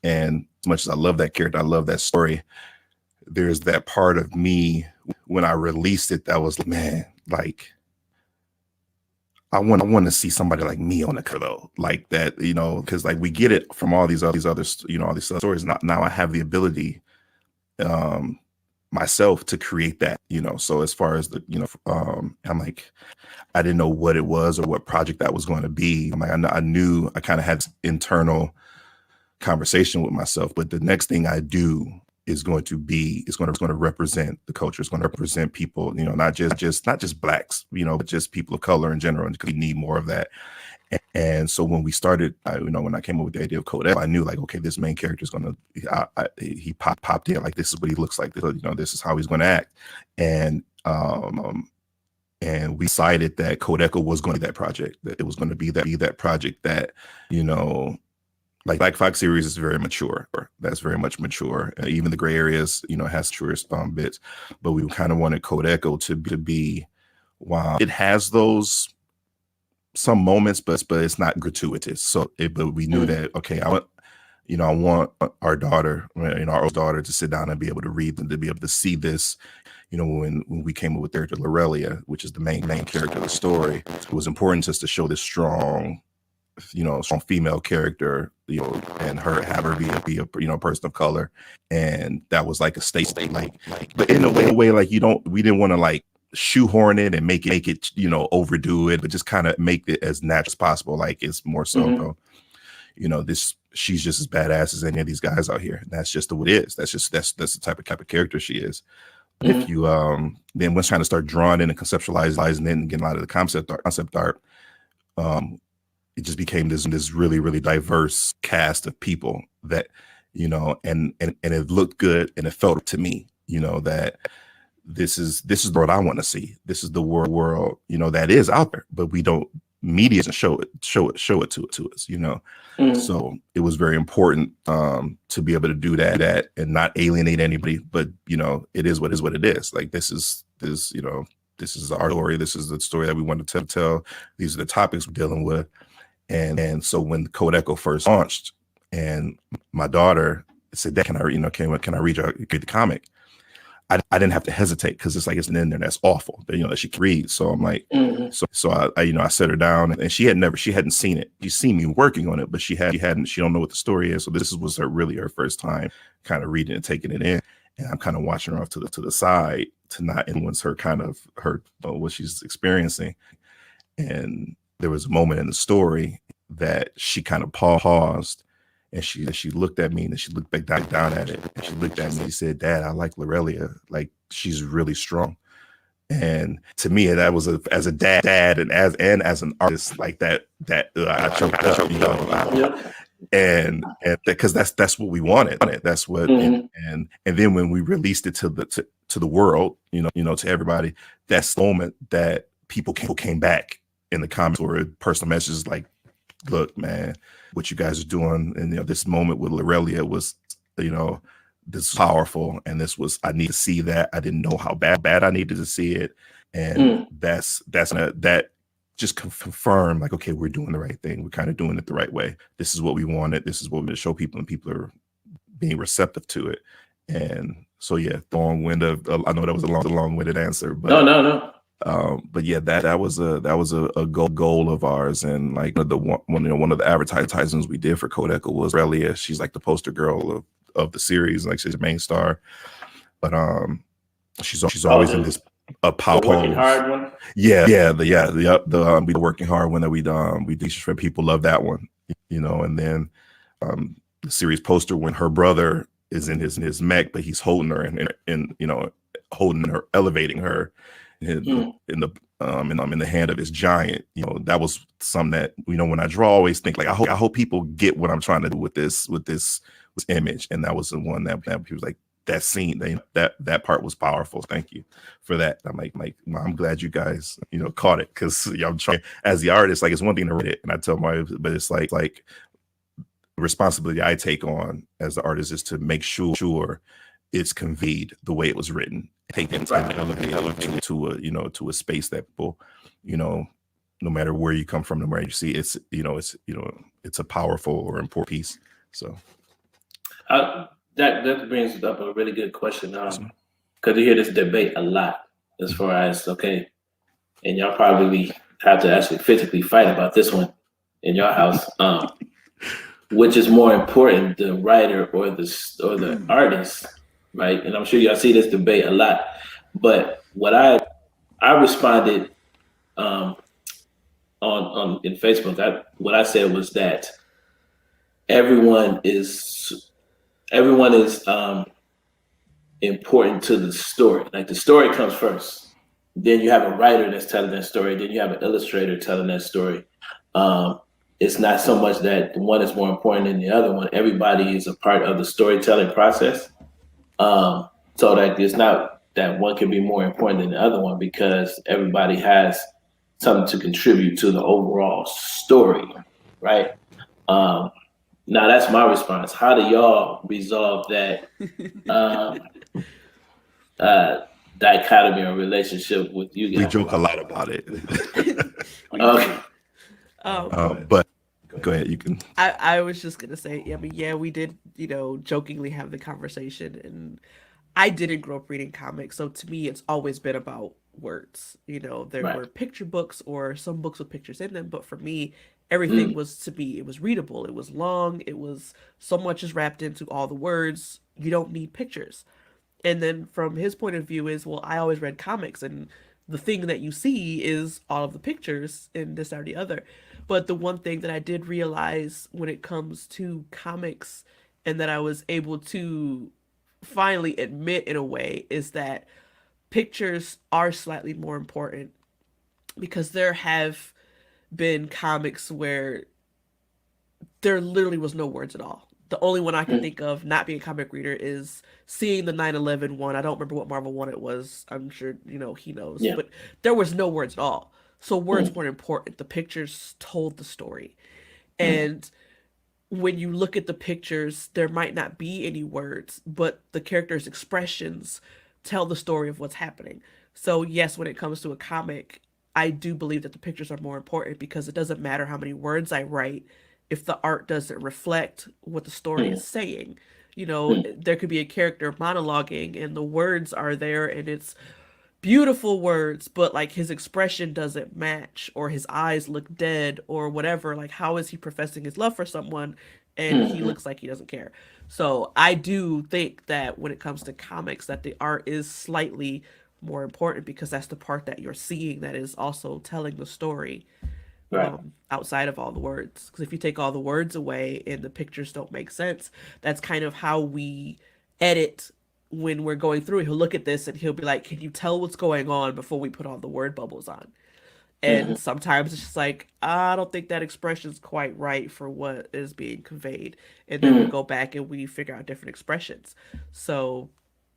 And as much as I love that character, I love that story, there's that part of me when I released it that was, man, like, I want to see somebody like me on the cover, though, like that, because, like, we get it from all these other all these stories. Now I have the ability myself to create that, so as far as I'm like, I didn't know what it was or what project that was going to be. I'm like, I knew I kind of had this internal conversation with myself, but the next thing I do is going to represent the culture. It's going to represent people, not just blacks, but just people of color in general. And we need more of that. And so when we started, when I came up with the idea of Code F, I knew like, okay, this main character is going to, he popped in, like, this is what he looks like. This is how he's going to act. And we decided that Code Echo was going to be that project, that it was going to be that project that, like Black Fox series is very mature. That's very much mature. Even the gray areas, has mature bits, but we kind of wanted Code Echo to be, wow, it has those some moments, but it's not gratuitous. So, but we knew that, okay, I want our daughter, our daughter to sit down and be able to read and to be able to see this. When we came up with character Lorelia, which is the main character of the story, it was important just to show this strong female character, and have her be a person of color. And that was like a state, like, but in a way, like, we didn't want to like shoehorn it and make it, overdo it, but just kind of make it as natural as possible. Like, it's more so, she's just as badass as any of these guys out here. And that's just the way it is. That's the type of character she is. If you then once trying to start drawing in and conceptualizing it and getting a lot of the concept art, it just became this really, really diverse cast of people that, and it looked good, and it felt to me, that this is the world I want to see. This is the world, that is out there, but we don't, media doesn't show it to us, So it was very important to be able to do that and not alienate anybody, but it is what it is. Like, this is our story. This is the story that we want to tell. These are the topics we're dealing with. And so when Code Echo first launched, and my daughter said, "Dad, can I read the comic?" I didn't have to hesitate, because it's like, it's in there that's awful, that she can read. So I'm like, so I set her down, and she hadn't seen it. She's seen me working on it, but she don't know what the story is. So this was her first time kind of reading and taking it in. And I'm kind of watching her off to the side to not influence her what she's experiencing. And there was a moment in the story that she kind of paused, and she looked at me, and then she looked back down at it, and she looked at me and she said, "Dad, I like Lorelia. Like, she's really strong." And to me, that was as a dad and as an artist, like that I choked up, and because that's what we wanted. That's what, and then when we released it to the world, to everybody, that's the moment that people came back in the comments or personal messages like, "Look, man, what you guys are doing, and this moment with Lorelia was, this is powerful, and I need to see that. I didn't know how bad I needed to see it." And that just confirmed, like, okay, we're doing the right thing. We're kind of doing it the right way. This is what we wanted. This is what we're going to show people, and people are being receptive to it. And so, yeah, long-winded. I know that was a long-winded answer, but no. But yeah, that was a goal of ours. And like one of the advertisements we did for Code Echo was Relia. She's like the poster girl of the series, like she's the main star. But she's always in this power pose. Working hard one. The working hard one that we did for people love that one, and then the series poster when her brother is in his mech, but he's holding her and holding her, elevating her in the hand of his giant. That was something that, when I draw, I always think like, I hope people get what I'm trying to do with this image. And that was the one that he was like, that scene, that part was powerful. Thank you for that. I'm like, I'm glad you guys, caught it, because I'm trying as the artist, like, it's one thing to read it, and I tell but it's like responsibility I take on as the artist is to make sure it's conveyed the way it was written, take it and elevate it to a space that people, no matter where you come from, no matter you see, it's a powerful or important piece. So that brings up a really good question, because you hear this debate a lot as far as, okay, and y'all probably have to actually physically fight about this one in your house. Which is more important, the writer or the artist, right? And I'm sure y'all see this debate a lot. But what I responded on in Facebook, what I said was that everyone is important to the story. Like the story comes first. Then you have a writer that's telling that story. Then you have an illustrator telling that story. It's not so much that one is more important than the other one. Everybody is a part of the storytelling process. So that it's not that one can be more important than the other one because everybody has something to contribute to the overall story, right? Now that's my response. How do y'all resolve that dichotomy or relationship with you guys? We joke a lot about it. Okay. But go ahead, you can. I was just gonna say, I mean, yeah, we did, jokingly have the conversation, and I didn't grow up reading comics, so to me, it's always been about words. There Right. were picture books or some books with pictures in them, but for me, everything was to be, it was readable, it was long, it was so much is wrapped into all the words. You don't need pictures. And then from his point of view is, well, I always read comics, and the thing that you see is all of the pictures in this or the other. But the one thing that I did realize when it comes to comics, and that I was able to finally admit in a way, is that pictures are slightly more important, because there have been comics where there literally was no words at all. The only one I can think of, not being a comic reader, is seeing the 9/11 one. I don't remember what Marvel one it was. I'm sure, he knows. Yeah. But there was no words at all. So words weren't important. The pictures told the story. And when you look at the pictures, there might not be any words, but the characters' expressions tell the story of what's happening. So yes, when it comes to a comic, I do believe that the pictures are more important, because it doesn't matter how many words I write if the art doesn't reflect what the story is saying. There could be a character monologuing and the words are there and it's beautiful words, but like his expression doesn't match, or his eyes look dead, or whatever. Like, how is he professing his love for someone and he looks like he doesn't care? So I do think that when it comes to comics, that the art is slightly more important, because that's the part that you're seeing that is also telling the story, Right. outside of all the words. Because if you take all the words away and the pictures don't make sense, that's kind of how we edit when we're going through. He'll look at this and he'll be like, can you tell what's going on before we put all the word bubbles on? And sometimes it's just like, I don't think that expression's quite right for what is being conveyed. And then we go back and we figure out different expressions. So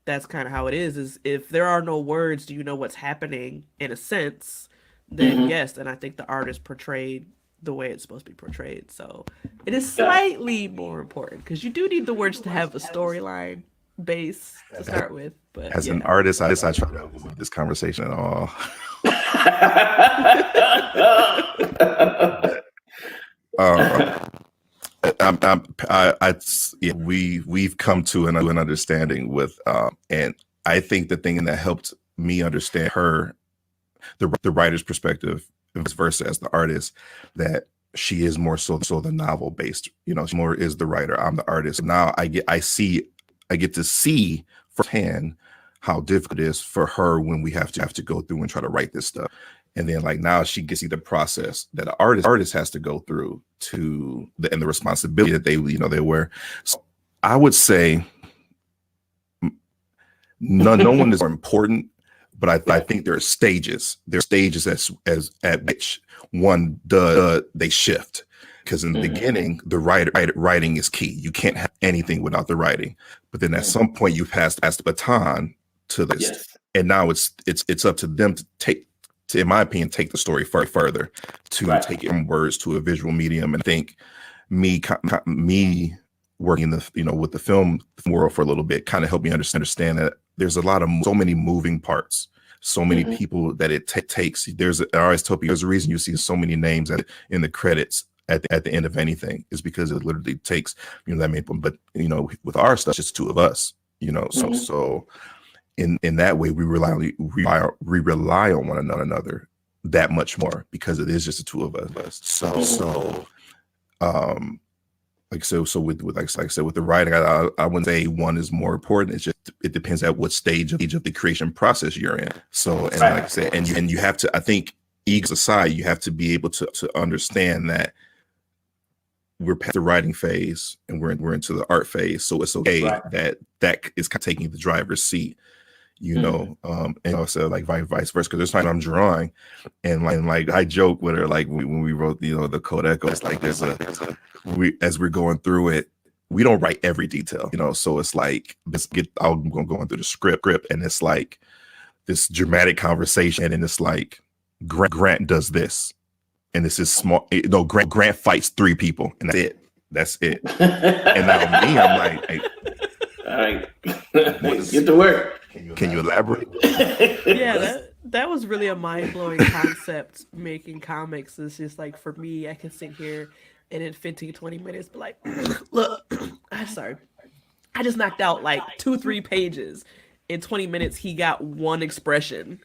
that's kind of how it is if there are no words, do you know what's happening in a sense? Then yes, and I think the art is portrayed the way it's supposed to be portrayed. So it is slightly more important, because you do need the words to have a storyline base to start with. But As an artist, I try to avoid this conversation at all. We've come to an understanding with, and I think the thing that helped me understand her, the writer's perspective, vice versa as the artist, that she is more so the novel based. She more is the writer. I'm the artist. Now I get to see firsthand how difficult it is for her when we have to go through and try to write this stuff. And then like now she gets to see the process that an artist has to go through and the responsibility that they wear. So I would say no one is more important, but I think there are stages. There are stages as at which one they shift. Because in the beginning, the writing is key. You can't have anything without the writing. But then at some point, you pass the baton to this, and now it's up to them to in my opinion, take the story further, to take it from words to a visual medium. And I think me working in the with the film world for a little bit kind of helped me understand that there's so many moving parts, so many people that it takes. I always tell people there's a reason you see so many names in the credits at the end of anything, is because it literally takes that many. But with our stuff, it's just two of us. So in that way, we rely on one another that much more, because it is just the two of us. So with like I said, with the writing, I wouldn't say one is more important. It's just, it depends at what stage of the creation process you're in. So, and like I said, and you have to, I think, egos aside, you have to be able to understand that we're past the writing phase and we're into the art phase. So it's okay that is kind of taking the driver's seat, and also like vice versa. Because there's times I'm drawing, and like I joke with her, like when we wrote the Code Echo, it's like as we're going through it, we don't write every detail, So it's like I'm going through the script, and it's like this dramatic conversation, and it's like Grant does this, and this is small. Grant fights 3 people, and that's it. And now me, I'm like, hey, all right, get to work. Can you elaborate? Yeah, that was really a mind-blowing concept. Making comics is just like, for me, I can sit here and in 15-20 minutes be like, look, I'm sorry, I just knocked out like 2-3 pages. In 20 minutes, he got one expression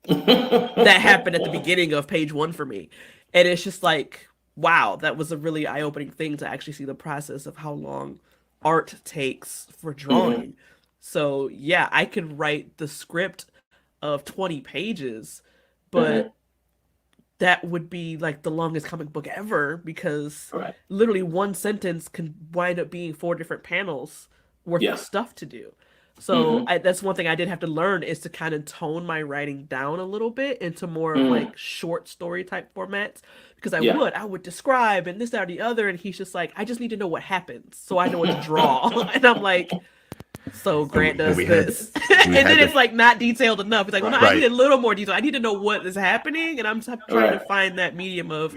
that happened at the beginning of page 1 for me. And it's just like, wow, that was a really eye-opening thing to actually see the process of how long art takes for drawing. So yeah, I could write the script of 20 pages, but that would be like the longest comic book ever, because literally one sentence can wind up being 4 different panels worth of stuff to do. So that's one thing I did have to learn, is to kind of tone my writing down a little bit into more of like short story type formats, because I would describe and this, that, or the other, and he's just like, I just need to know what happens so I know what to draw. And I'm like, so Grant does this. And then it's like not detailed enough. It's like, well, no, I need a little more detail. I need to know what is happening, and I'm trying to find that medium of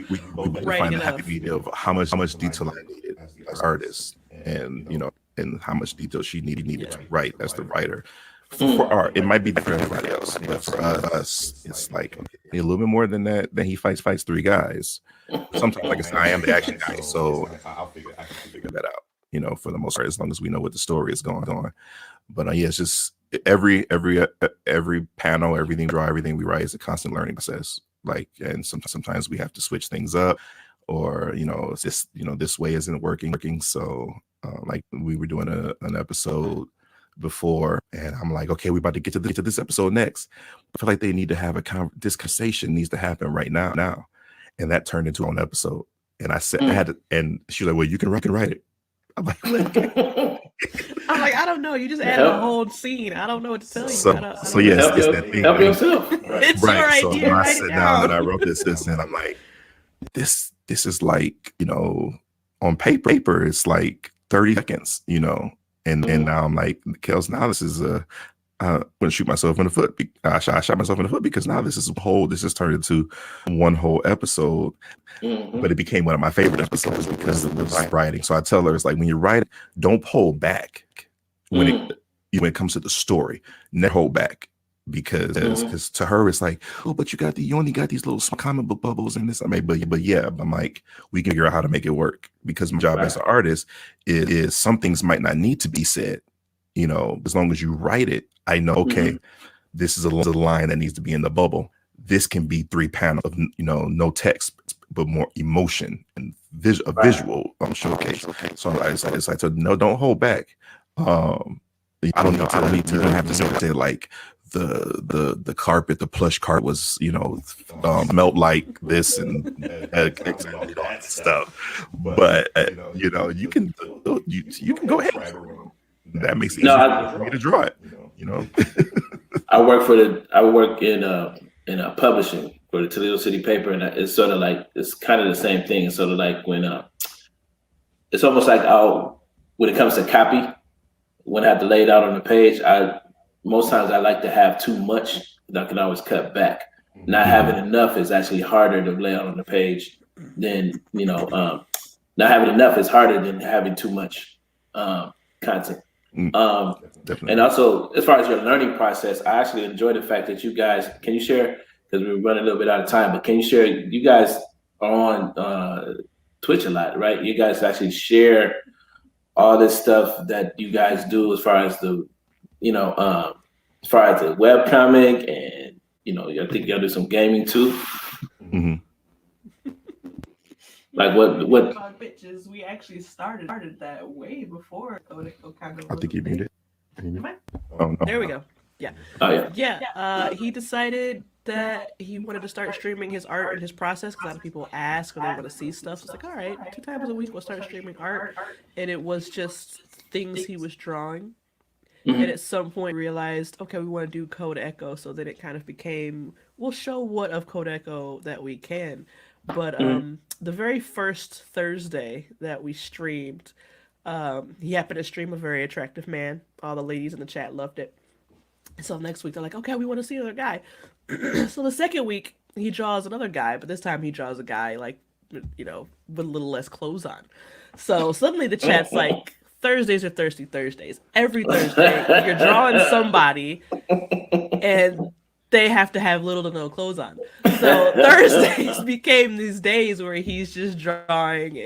writing enough. Happy medium of how much detail I needed as an artist, and and how much detail she needed to write as the writer. For art, it might be different for everybody else, but for us, it's like a little bit more than that. Then he fights 3 guys. Sometimes, like I said, I am the action guy, so I can figure that out. For the most part, as long as we know what the story is going on. But it's just every panel, everything we write is a constant learning process. Like, and sometimes we have to switch things up, or it's just this way isn't working. So like we were doing an episode before, and I'm like, okay, we're about to get to this episode next. I feel like they need to have this conversation needs to happen right now, and that turned into an episode. And I said, I had to, and she was like, well, you can write it. I'm like, I don't know. You just added a whole scene. I don't know what to tell you. So yes, it's that thing. Help yourself. It's your idea. So when I sat down and I wrote this, and I'm like, this is like, on paper, it's like 30 seconds, and now I'm like, Kels, now this is I'm gonna shoot myself in the foot. I shot myself in the foot, because now this has turned into one whole episode. But it became one of my favorite episodes because of the writing. So I tell her, it's like, when you write, don't hold back when it comes to the story. Never hold back, because to her it's like, oh, but you only got these little comic book bubbles and this. I mean, but yeah, I'm like, we can figure out how to make it work, because my job as an artist is some things might not need to be said. As long as you write it, I know, okay, this is a line that needs to be in the bubble. This can be 3 panels of no text, but more emotion and visual showcase. So I said, no, don't hold back. I don't know. I don't even have to say like the carpet, the plush carpet was melt like this and stuff. But you can go ahead. That makes it easier for me to draw it. I work in publishing for the Toledo City paper, and it's sort of like, it's kind of the same thing. It's sort of like when it's almost like when it comes to copy, when I have to lay it out on the page, most times I like to have too much that I can always cut back. Not having enough is actually harder to lay out on the page than not having enough is harder than having too much content. And also, as far as your learning process, I actually enjoy the fact that you guys, can you share, because we're running a little bit out of time, but can you share, you guys are on Twitch a lot, right? You guys actually share all this stuff that you guys do as far as the, as far as the webcomic, and, I think y'all do some gaming too. Like what pictures, we actually started that way before. I think you muted. Am I? Oh, no. There we go. Yeah. Oh yeah. Yeah. He decided that he wanted to start streaming his art and his process because a lot of people ask or they want to see stuff. So it's like, all right, 2 times a week we'll start streaming art, and it was just things he was drawing. And Mhm. at some point realized, okay, we want to do Code Echo, so then it kind of became we'll show what of Code Echo that we can. But Mhm. the very first Thursday that we streamed, he happened to stream a very attractive man. All the ladies in the chat loved it. So next week they're like, okay, we want to see another guy. So the second week he draws another guy, but this time he draws a guy like with a little less clothes on. So suddenly the chat's like, Thursdays are thirsty Thursdays. Every Thursday you're drawing somebody and they have to have little to no clothes on. So Thursdays became these days where he's just drawing,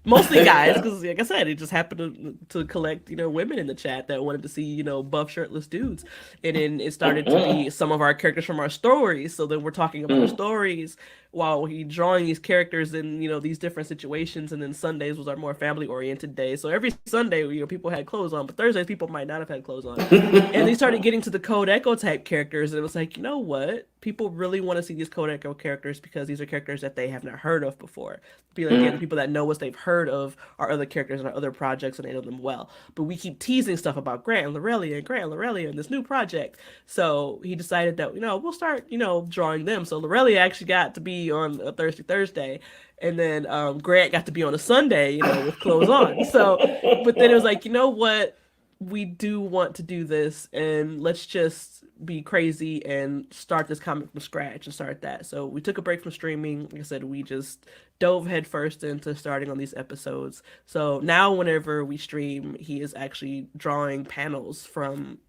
mostly guys, because like I said, it just happened to collect, women in the chat that wanted to see, buff shirtless dudes. And then it started to be some of our characters from our stories. So then we're talking about our stories while he drawing these characters in, these different situations. And then Sundays was our more family oriented day. So every Sunday, people had clothes on, but Thursdays people might not have had clothes on. And they started getting to the Code Echo type characters, and it was like, you know what? People really want to see these Code Echo characters because these are characters that they have not heard of before. Again, the people that know us, they've heard of our other characters and our other projects, and they know them well. But we keep teasing stuff about Grant and Lorelia and this new project. So he decided that, we'll start, drawing them. So Lorelia actually got to be on a Thursday. And then Grant got to be on a Sunday, with clothes on. So, but then it was like, you know what? We do want to do this, and let's just be crazy and start this comic from scratch and start that. So we took a break from streaming. Like I said, we just dove headfirst into starting on these episodes. So now whenever we stream, he is actually drawing panels from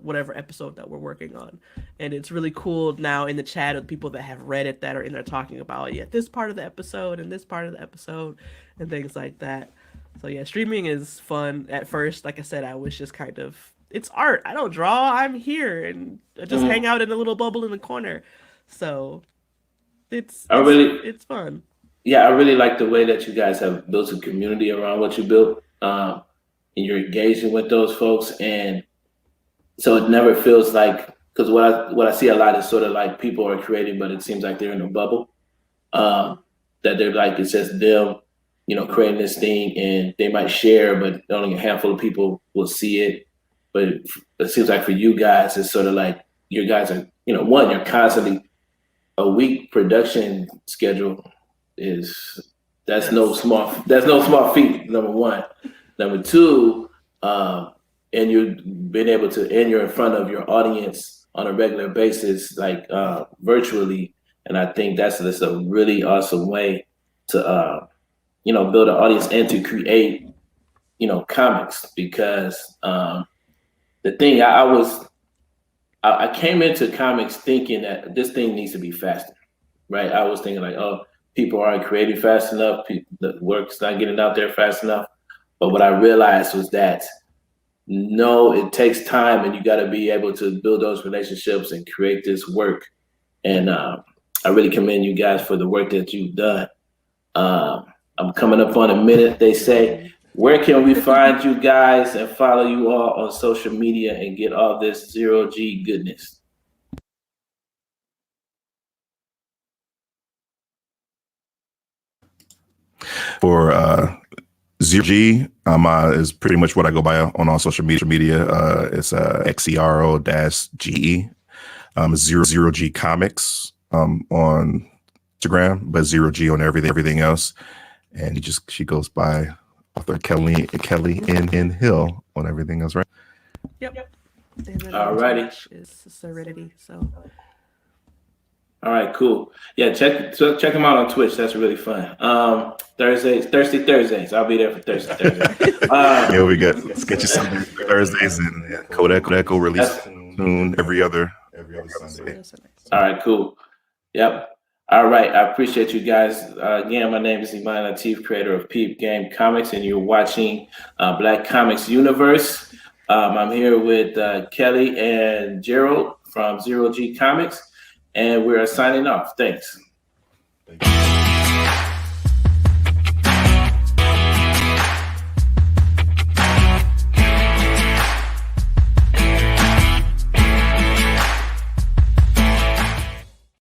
whatever episode that we're working on. And it's really cool now in the chat of people that have read it that are in there talking about, yeah, this part of the episode and this part of the episode and things like that. So yeah, streaming is fun. At first, like I said, I was just kind of it's art. I don't draw. I'm here and I just hang out in a little bubble in the corner. So it's I it's really, it's fun. yeah, I really like the way that you guys have built a community around what you built, and you're engaging with those folks, and so it never feels like because what I see a lot is sort of like people are creating, but it seems like they're in a bubble. Mm-hmm. Um, that they're like it's just them, creating this thing, and they might share, but only a handful of people will see it. But it seems like for you guys, it's sort of like you guys are, one, you're constantly a week production schedule is Yes. that's no small feat. Number one, number two, and you've been able to and you're in front of your audience on a regular basis, like virtually, and I think that's a really awesome way to build an audience and to create comics because the thing I came into comics thinking that this thing needs to be faster, right? I was thinking like, oh, people aren't creating fast enough, the work's not getting out there fast enough. But what I realized was that no, it takes time, and you got to be able to build those relationships and create this work. And I really commend you guys for the work that you've done. I'm coming up on a minute. They Thank say, you. where can we find you guys and follow you all on social media and get all this Xero-Gee goodness? For Xero-Gee is pretty much what I go by on all social media. It's Xero-Gee, Xero-Gee Comix on Instagram, but Xero-Gee on everything else. And she goes by author Kellie and Hill on everything else, right? Yep. And then on Alrighty. Twitch is Serenity. So All right, cool. Yeah, check them out on Twitch. That's really fun. Thirsty Thursdays. I'll be there for Thirsty Thursdays. Yeah, we got Sketchy Sunday Thursdays and Code Echo release soon every other Sunday. All right, cool. Yep. All right. I appreciate you guys. Again, my name is Imani, Latif, creator of Peep Game Comics, and you're watching Black Comics Universe. I'm here with Kellie and Gerald from Xero-Gee Comix, and we're signing off. Thanks. Thank you.